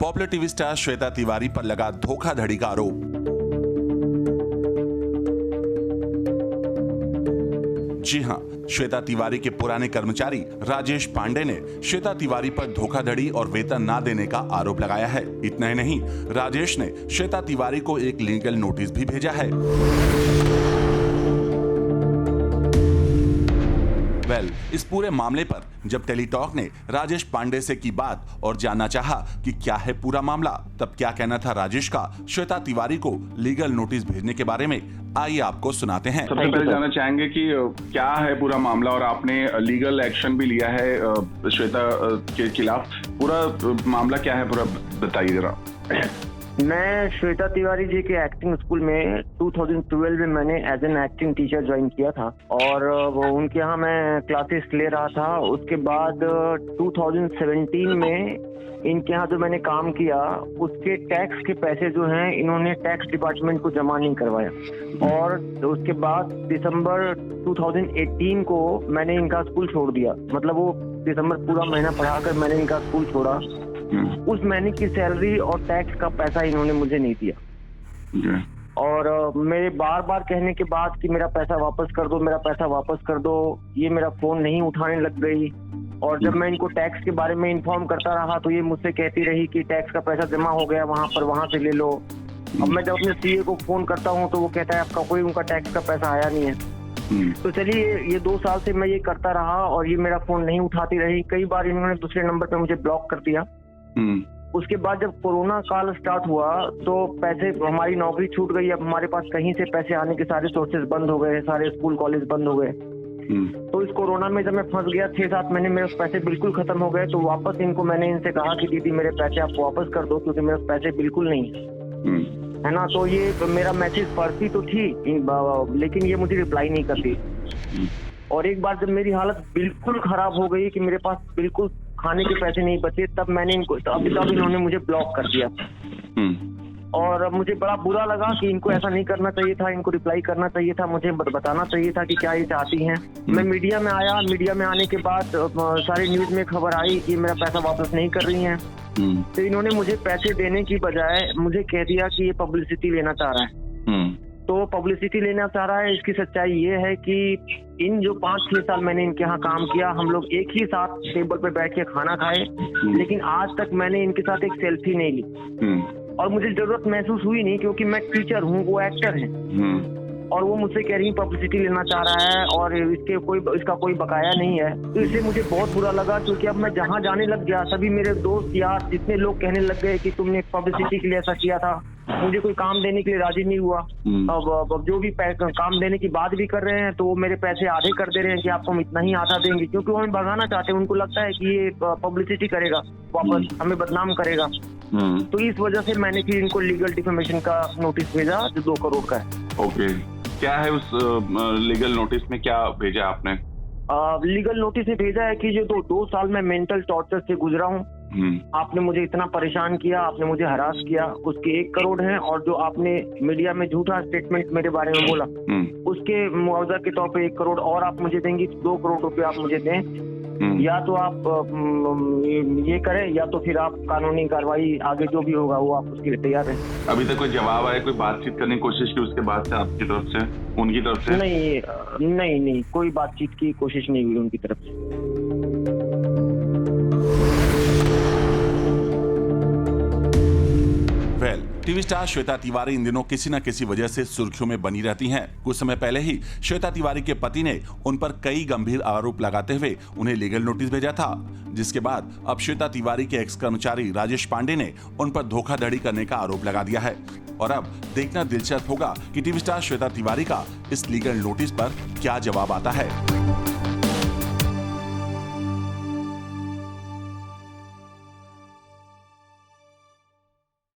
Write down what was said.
Popular TV star Shweta Tiwari पर लगा धोखाधड़ी का आरोप। जी हां, श्वेता तिवारी के पुराने कर्मचारी राजेश पांडे ने श्वेता तिवारी पर धोखाधड़ी और वेतन ना देने का आरोप लगाया है। इतना ही नहीं, राजेश ने श्वेता तिवारी को एक लीगल नोटिस भी भेजा है। इस पूरे मामले पर जब टेलीटॉक ने राजेश पांडे से की बात और जानना चाहा कि क्या है पूरा मामला, तब क्या कहना था राजेश का श्वेता तिवारी को लीगल नोटिस भेजने के बारे में, आइए आपको सुनाते हैं। सबसे पहले जानना चाहेंगे कि क्या है पूरा मामला और आपने लीगल एक्शन भी लिया है श्वेता के खिलाफ। पूरा मामला क्या है, पूरा बताइए जरा। मैं श्वेता तिवारी जी के एक्टिंग स्कूल में 2012 में मैंने as an acting teacher join किया था और वो उनके यहाँ मैं क्लासेस ले रहा था। उसके बाद 2017 में इनके यहाँ जो मैंने काम किया उसके टैक्स के पैसे जो हैं इन्होंने टैक्स डिपार्टमेंट को जमा नहीं करवाया और उसके बाद दिसंबर 2018 को मैंने इनका स्कूल छोड़ दिया। मतलब वो दिसंबर पूरा महीना पढ़ाकर मैंने इनका स्कूल छोड़ा। उस महीने की सैलरी और टैक्स का पैसा इन्होंने मुझे नहीं दिया और मेरे बार बार कहने के बाद कि मेरा पैसा वापस कर दो, मेरा पैसा वापस कर दो, ये मेरा फोन नहीं उठाने लग गई। और जब मैं इनको टैक्स के बारे में इन्फॉर्म करता रहा तो ये मुझसे कहती रही कि टैक्स का पैसा जमा हो गया वहां पर, वहां से ले लो। अब मैं जब अपने सीए को फोन करता हूँ तो वो कहता है आपका कोई उनका टैक्स का पैसा आया नहीं है। तो चलिए ये 2 साल से मैं ये करता रहा और ये मेरा फोन नहीं उठाती रही। कई बार इन्होंने दूसरे नंबर पे मुझे ब्लॉक कर दिया। उसके बाद जब कोरोना काल स्टार्ट हुआ तो पैसे, हमारी नौकरी छूट गई। अब हमारे पास कहीं से पैसे आने के सारे सोर्सेज बंद हो गए, सारे स्कूल कॉलेज बंद हो गए। तो इस कोरोना में जब मैं फंस गया 6-7 महीने मेरे पैसे बिल्कुल खत्म हो गए। तो वापस मैंने इनसे कहा कि दीदी मेरे पैसे आप वापस कर दो क्योंकि मेरे पैसे बिल्कुल नहीं है ना। तो ये मेरा मैसेज पढ़ती तो थी लेकिन ये मुझे रिप्लाई नहीं करती। और एक बार जब मेरी हालत बिल्कुल खराब हो गई कि मेरे पास बिल्कुल खाने के पैसे नहीं बचे, तब मैंने इनको तब इन्होंने मुझे ब्लॉक कर दिया। और मुझे बड़ा बुरा लगा कि इनको ऐसा नहीं करना चाहिए था, इनको रिप्लाई करना चाहिए था, मुझे बताना चाहिए था कि क्या ये चाहती हैं। मैं मीडिया में आया, मीडिया में आने के बाद सारी न्यूज में खबर आई कि मेरा पैसा वापस नहीं कर रही हैं। तो इन्होंने मुझे पैसे देने की बजाय मुझे कह दिया कि ये पब्लिसिटी लेना चाह रहा है। तो पब्लिसिटी लेना चाह रहा है, इसकी सच्चाई ये है कि इन जो 5-6 साल मैंने इनके यहाँ काम किया, हम लोग एक ही साथ टेबल पे बैठ के खाना खाए, लेकिन आज तक मैंने इनके साथ एक सेल्फी नहीं ली और मुझे जरूरत महसूस हुई नहीं क्योंकि मैं टीचर हूँ, वो एक्टर है। और वो मुझसे कह रही पब्लिसिटी लेना चाह रहा है और इसका कोई बकाया नहीं है। तो इससे मुझे बहुत बुरा लगा क्योंकि अब मैं जहाँ जाने लग गया सभी मेरे दोस्त यार जितने लोग कहने लग गए कि तुमने पब्लिसिटी के लिए ऐसा किया था। मुझे कोई काम देने के लिए राजी नहीं हुआ। अब जो भी काम देने की बात भी कर रहे हैं तो वो मेरे पैसे आधे कर दे रहे हैं कि आपको हम इतना ही आधा देंगे, क्योंकि वो हमें भगाना चाहते हैं। उनको लगता है कि ये पब्लिसिटी करेगा, वापस हमें बदनाम करेगा। तो इस वजह से मैंने फिर इनको लीगल डिफेमेशन का नोटिस भेजा जो 2 करोड़ का है। ओके, क्या है उस लीगल नोटिस में, क्या भेजा आपने? लीगल नोटिस में भेजा है कि जो 2 साल में मेंटल टॉर्चर से गुजरा हूँ, आपने मुझे इतना परेशान किया, आपने मुझे हरास किया, उसके 1 करोड़ हैं। और जो आपने मीडिया में झूठा स्टेटमेंट मेरे बारे में बोला उसके मुआवजा के तौर पे 1 करोड़ और आप मुझे देंगी। 2 करोड़ रुपए आप मुझे दें, या तो आप ये करें या तो फिर आप कानूनी कार्रवाई आगे जो भी होगा वो आप उसके लिए तैयार हैं। अभी तक कोई जवाब आया, कोई बातचीत करने की कोशिश की उसके बाद से आपकी तरफ से, उनकी तरफ से? नहीं, कोई बातचीत की कोशिश नहीं हुई उनकी तरफ से। टीवी स्टार श्वेता तिवारी इन दिनों किसी न किसी वजह से सुर्खियों में बनी रहती हैं। कुछ समय पहले ही श्वेता तिवारी के पति ने उन पर कई गंभीर आरोप लगाते हुए उन्हें लीगल नोटिस भेजा था, जिसके बाद अब श्वेता तिवारी के एक्स कर्मचारी राजेश पांडे ने उन पर धोखाधड़ी करने का आरोप लगा दिया है। और अब देखना दिलचस्प होगा कि टीवी स्टार श्वेता तिवारी का इस लीगल नोटिस पर क्या जवाब आता है।